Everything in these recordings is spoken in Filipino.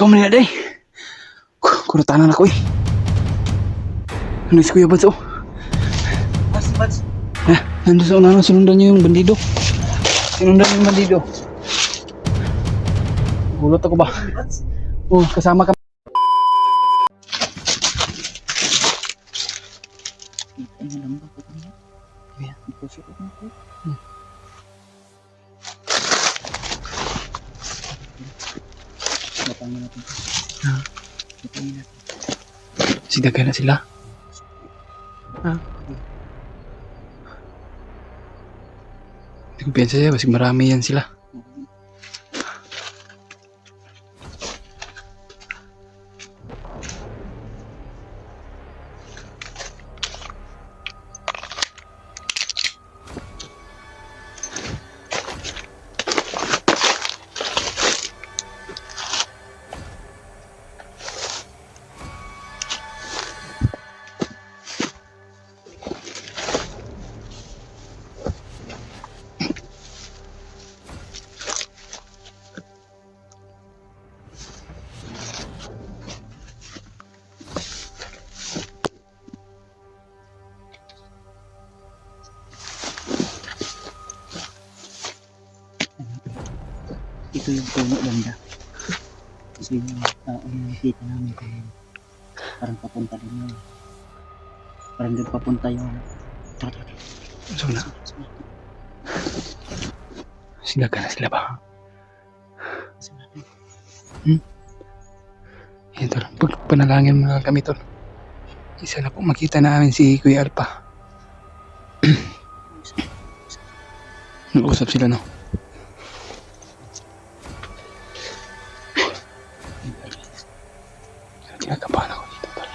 Ikaw man na day. Kuratanan ako eh. Ano si Kuya Bads oh? Bads. Nandun sa unahan, sinundan niyo yung bandido. Sinundan yung bandido. Gulot ako ba? Bads. Oh, kasama ka. Ang lambak ko niya. Kaya, ipusok ko na po. Batangin natin. Batangin natin. Sidagan na sila. Hindi ko piyansa siya, basig marami yan sila. Ito yung puno banda. Kasi yung nakikita namin kung parang papunta din yun. Parang doon papunta yung So na, sidagan na sila ba? Yan tol, pagpanalangin mo na kami tol. Isa na po makita namin si Kuya Alpa. Nag-usap sila no? Kinakabahan ako dito tol.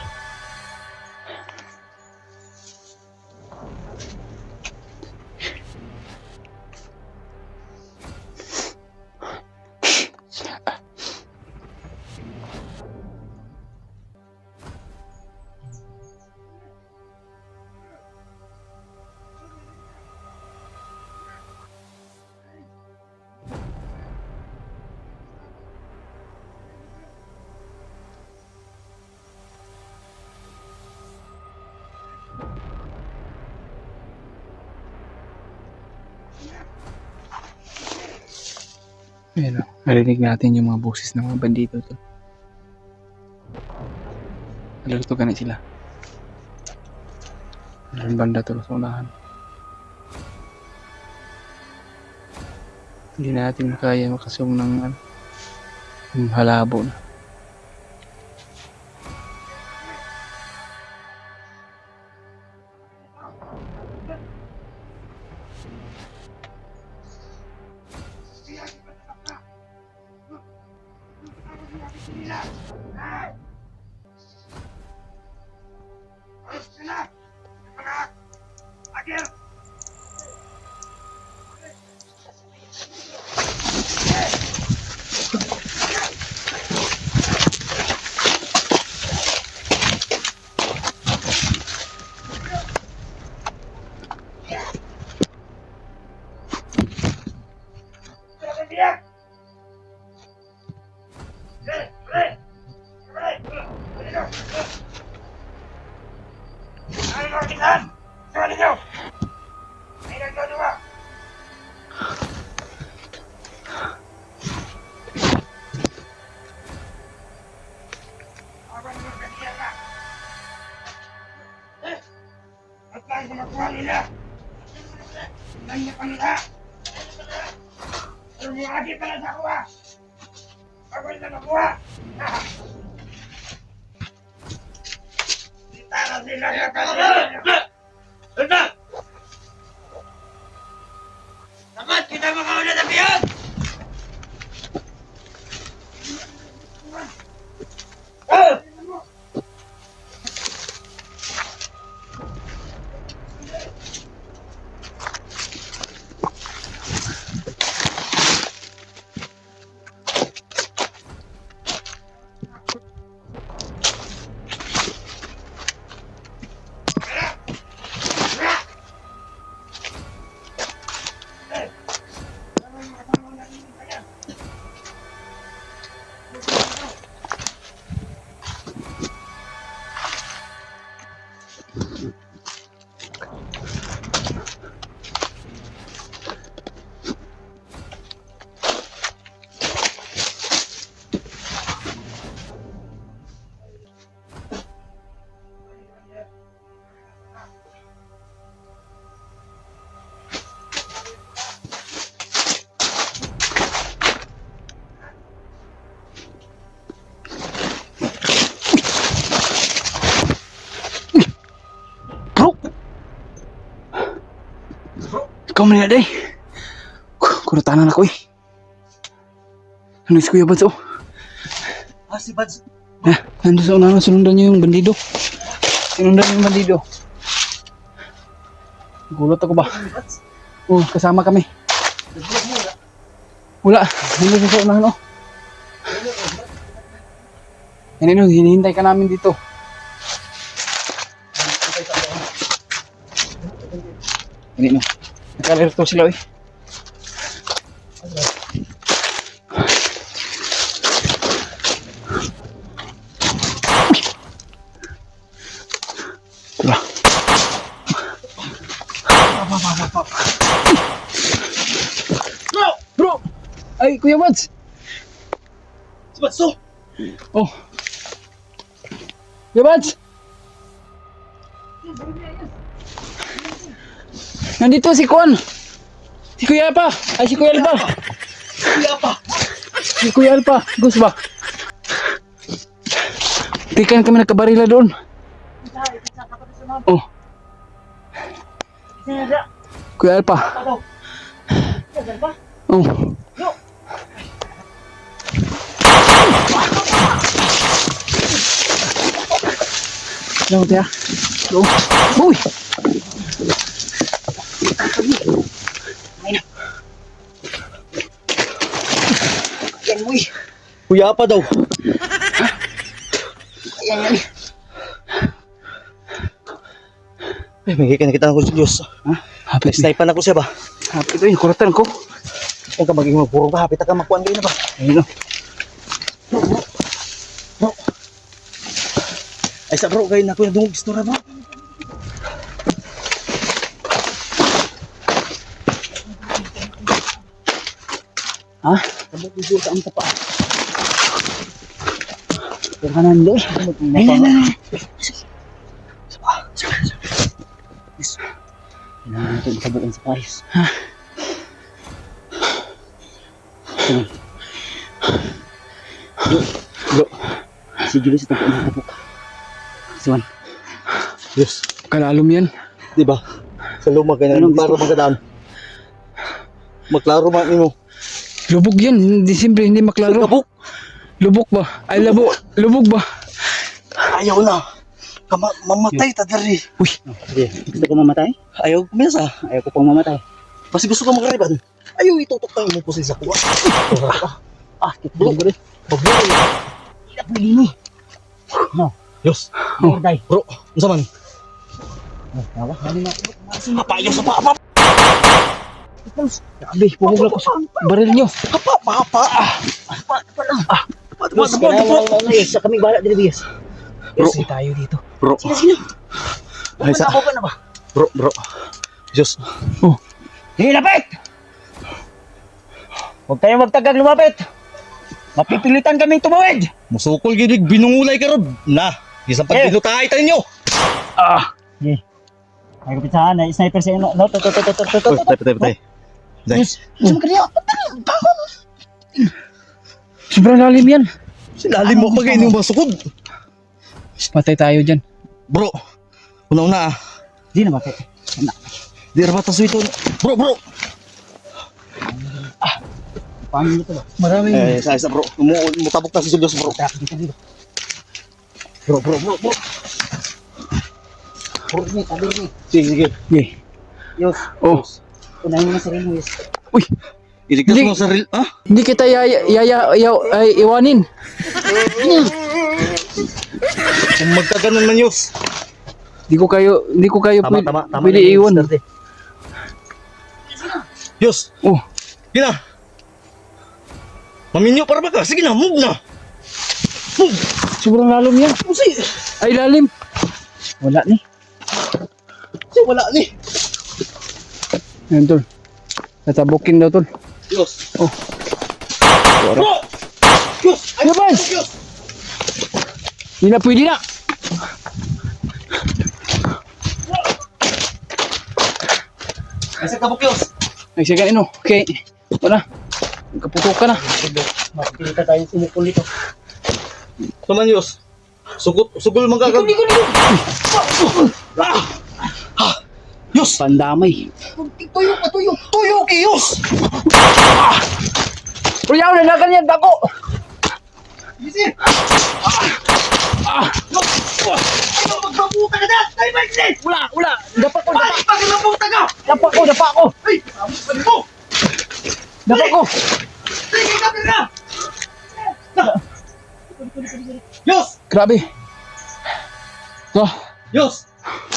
Ayan o, narinig natin yung mga boses ng mga bandito to. Alerto ka na sila. Meron banda to sa unahan. Hindi natin kaya makasong ng yung halabo na. Dapat kita makauna na piyon! Ikaw man na, day. Kuratanan ako eh. Ano si Kuya Bads, oh? Ah, si Bads. Nandun sa unahan, sinundan niyo yung bandido. Sinundan niyo yung bandido. Gulat ako ba? Oh, kasama kami. Wala. Nandun sa unahan, oh. Yan, hinihintay ka namin dito. Yan, nakalerto sila, eh. Tara. Bro! Ay, Kuya Bads! Si Bads to! Oh. Kuya Bads! Nandito si Kuan! Si Kuya Alpa! Ay, si Kuya Alpa! Kuya pa! Si Kuya Alpa! Gus ba? Tikan kami nagkabarila doon. Oh. Kuya Alpa. Oh. Ano kaya? Go. Uy! Yan mo eh. Kuya pa daw. Yan. Ay, may nakita ko sa Diyos. Ha? Hapit ni. Sniper na ko siya ba? Hapit ko. Kuratan ko. Huwag ka maging magpuro ba? Hapit ka makuhan kayo na ba? Ayun o. Bro. Ay sa bro, kayo na ko yung dungog istora bro. Ha? Kabot dito sa ang tapa. Yung kanan doon. Ay. Kailangan natin ikabuan sa paris. Bro. Sige sa tapo ng tapok. Siwan. Yes. Kalalom yan. Diba? Sa lumag ka na. Para magkadaan. Maklaro man mo. Lubog yan. Hindi siyempre, hindi maklaro. Kabuk. Lubog ba? Ay, lubog ba? Ayaw na. Mamatay ta dari. Uy. Sige. Gusto ko mamatay? Ayaw ko minasa. Ayaw ko pang mamatay. Kasi gusto ko makariban. Ayaw itutok tayo mo po sa kuha. Bro. Bro. Ilap na gini. No. Yos. Oh. Bro. Unsa man? Papayo sa papa. Grabe, pumugla ko sa baril nyo. Papa. Sa kaming bala dili bias. Bro, tayo dito. Bro. Sige. Ay sa. Bro. Diyos. Oh. Hindi lapit! Huwag tayong magtagang lumapit. Mapipilitan kaming tumawid. Musukol ginig binungulay ka ron. Na, isang pagpilutahay tayo nyo. Sige. Ay kapitsahan, ay sniper sa inyo. No, Patay. Yes. Saan ka niya? Sobrang lalim yan. Silalim mo pag inyong masukod. Patay tayo dyan. Bro, una-una ah. Di na bakit? Di na batas ito. Bro. Paano nito ba? Maraming. Isa bro. Mutabok na si Julius bro. Bro. Tabi ni. Sige. Okay. Yos. Oh. Unahin mo na sarili mo, Yos. Uy. Iligtas mo sa sarili, ha? Hindi kita iwanin. Kung magkaganon man, Yos. Hindi ko kayo Tama. pwede iwan. Yos. Oh. Sige na. Maminyo para ba ka? Sige na, move na. Move. Sobrang lalim yan. Ay, lalim. Wala ni. Wala ni. Yan, tol. Tatabukin daw, tol. Yos. Oh. Bro! Yos! Ano ba? Yos! Hindi na pwede na. Kasi tabok, Yos. Nagsigan ino. Okay. Wala. Kaputok ka na. Makikita tayong sumukul dito. Naman, Yos. Sugol man gagawin. Yos! Diyos! Pandamay. Tuyo ka, tuyo! Tuyo, Kiyos! Kuya, na ganyan ako. Easy! Ano, magbabuta ka na! Ay, Mike! Wala. Dapa ko. Ay, bakit magbabuta ka? Dapa ko. Ay, amo pa rin mo! Dapa ko. Sige ka, pera! Yos! Grabe. To. Yos!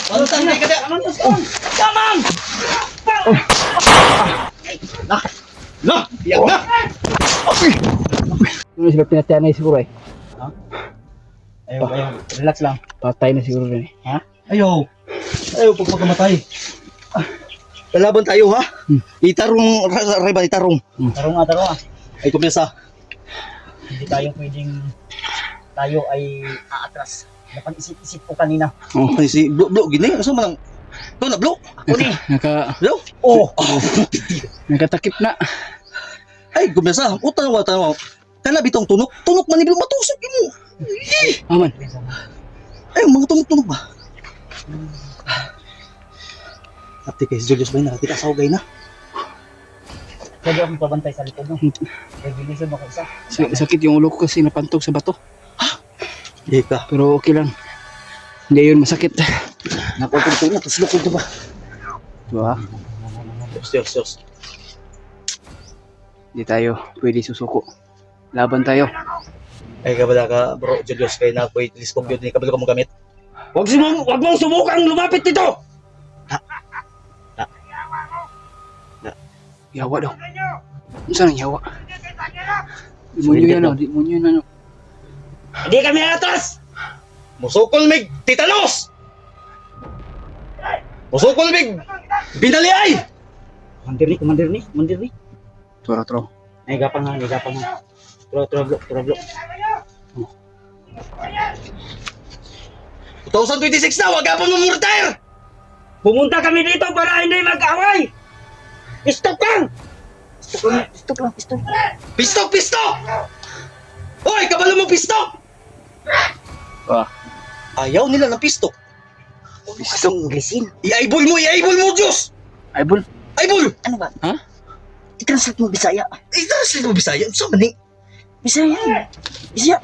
Ano tangay ka na? Ano to? Yaman! Na! Iyak na! Ano sila pinatyan na siguro eh. Ayaw. Relax lang. Patay na siguro rin eh. Ha? Ayaw pag magkamatay. Lalaban tayo ha? Itarong, Reba, itarong. Tarong nga. Ay kumisa. Hindi tayo pwedeng tayo ay aatras. Napag-isip-isip ko kanina. Oh. Ay si Blo, gini? Asa man ang... Ito na, Blo? Ako ni. Blo? Oh! Nakatakip na. Ay, kumisa. Utang mo. Kana bitong tunok. Tunok man ni Blo, matusok mo. Aman. Ay, mga tunok ba? Ate kay Julius ba na? Ate ka saugay na. Pwede akong pabantay sa likod, no? Regulation ako isa. Sakit yung ulo ko kasi napantog sa bato. Hindi ka. Pero okay lang. Hindi yun masakit. Napagpunto na, tapos lukod na ba? Diba? Diyos. Hindi tayo pwede susuko. Laban tayo. Ay, kabala ka, bro, Julius, kayo na ako'y lispog yun, kabalo ka mong gamit. Huwag mong subukang lumapit dito! Yawa daw. Saan ang yawa? Di mo yun ano. Hindi kami atas! Musukol mig titanos! Musukol mig binaliay! Commander ni. Turo. Ay, gapang nga. Turo, blo. 2026 na, wag ka pa retire! Pumunta kami dito para hindi mag-away! Stop lang! Pistok! Hoy, kabalo mo pistok! Ayaw nila ng pistok. Pistok. Inglesin. I-eyeball mo, Diyos! Eyeball? Eyeball! Ano ba? Ha? I-translate mo Bisaya. I-translate mo Bisaya. Saan man Bisaya.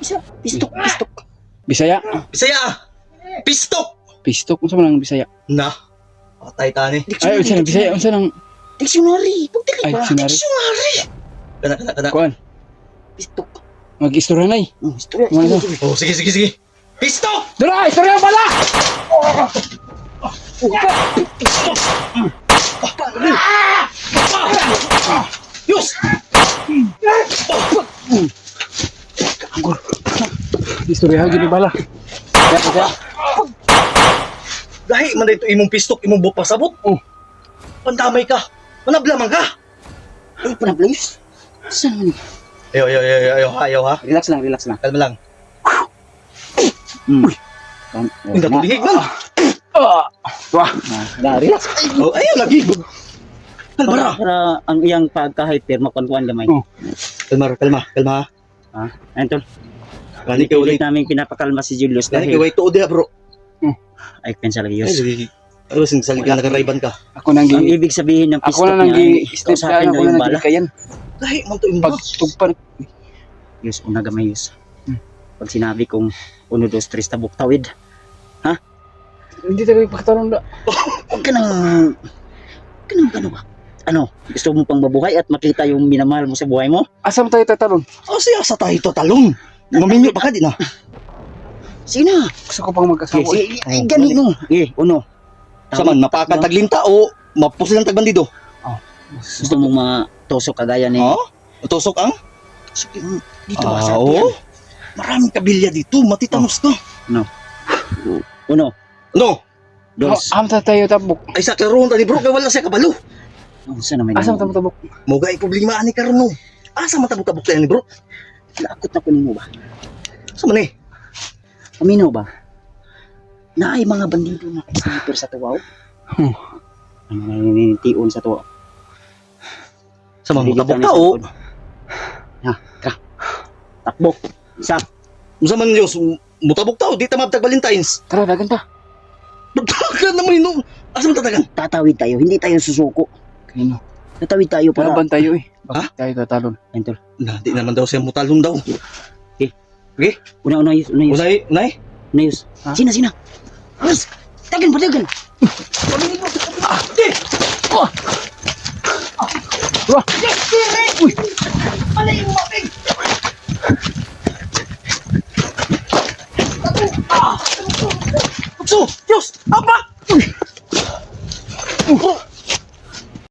Pistok. Bisaya? Bisaya! Pistok! Pistok? Unsa man ang Bisaya? Na. Patay tani. Ay, unsa nang Bisaya? Unsa nang... Dictionary. Pagdali Ay, ba? dictionary. Kana. Kuan? Pistok. Mag-istorya na eh. Istorya. Ano? Oh, sige. Pistok! Dara! Istorya pala! Yus! Istorya gini bala. Kaya. Gahi man dito imong pistok, imong buot pasabot. Oh. Pandamay ka. Manablaman ka. Ay, panablayos. Saan man? Ayaw ha. Relax lang. Kalma lang. Hindi Na, tulihig man. Wah. relax. Oh, ayaw lagi. Kalmara. Para ang iyang pagka-hyper, makuan-kuan gamay. Oh. Kalma ha. Ayun tol. Kani kay Ulit ulay. namin pinapakalma si Julius Kani kay dahil way tuod ya, bro. ay pensa lagi Ay, yus. lagi. Ano sing salig ka nakarayban ka. Ako nang Ang ibig sabihin ng Ako pistok na nang niya, gi-step sa akin ako daw na yung nang bala. kayan. Gahi man to imong. Pagtugpan. Yus, una gamay yus. Pag sinabi kong 1, 2, 3 tabok tawid, Hindi tayo pagkatalong da. huwag ka nang ano ba? Ano, gusto mo pang mabuhay at makita yung minamahal mo sa buhay mo? Asam tayo tatalon? Oh, siya sa tayo to talong. Maminyo pa ka din ah. Sige na. Gusto ko pang magkasawa. Sige, ay, ganito. Uno. Saman mapakan taglinta o mapusil ang tagbandido. Gusto mong matusok kagaya ni... Ha? Tusok ang? Dito ba sa Oo. atin? Maraming kabilya dito, matitanos ka. Uno. No, Dos. Amta tayo tabok. ay sa karon tani bro kay wala siya kabalo. Saan naman Asam yun? tayo tabok. Moga ay problema ani karon no. Asa man tabok-tabok tayo ni bro? Lakot na kunin mo ba? Sa man eh? Amino ba? Na ay mga bandido na sniper sa tuwaw? Ano na ninitiun sa tuwaw? Sa man Dilitan tabok ni tao. Sakod. Ha, tara. Takbo. Isa. Unsa man Dios mutabok tao di ta mabtag Valentines. Tara, dagan ta. Nagtagan naman yun. Asa mo tatagan? Tatawid tayo, hindi tayo susuko. Kino? Tatawid tayo para... Laban tayo eh. Ha? Bakit tayo tatalon? Yan, tol. Na, di naman daw siya mutalong daw. Okay? Unayos. Unay, unay? Unayos. Ha? Sina. Yes. Tagan. Diyos! Apa!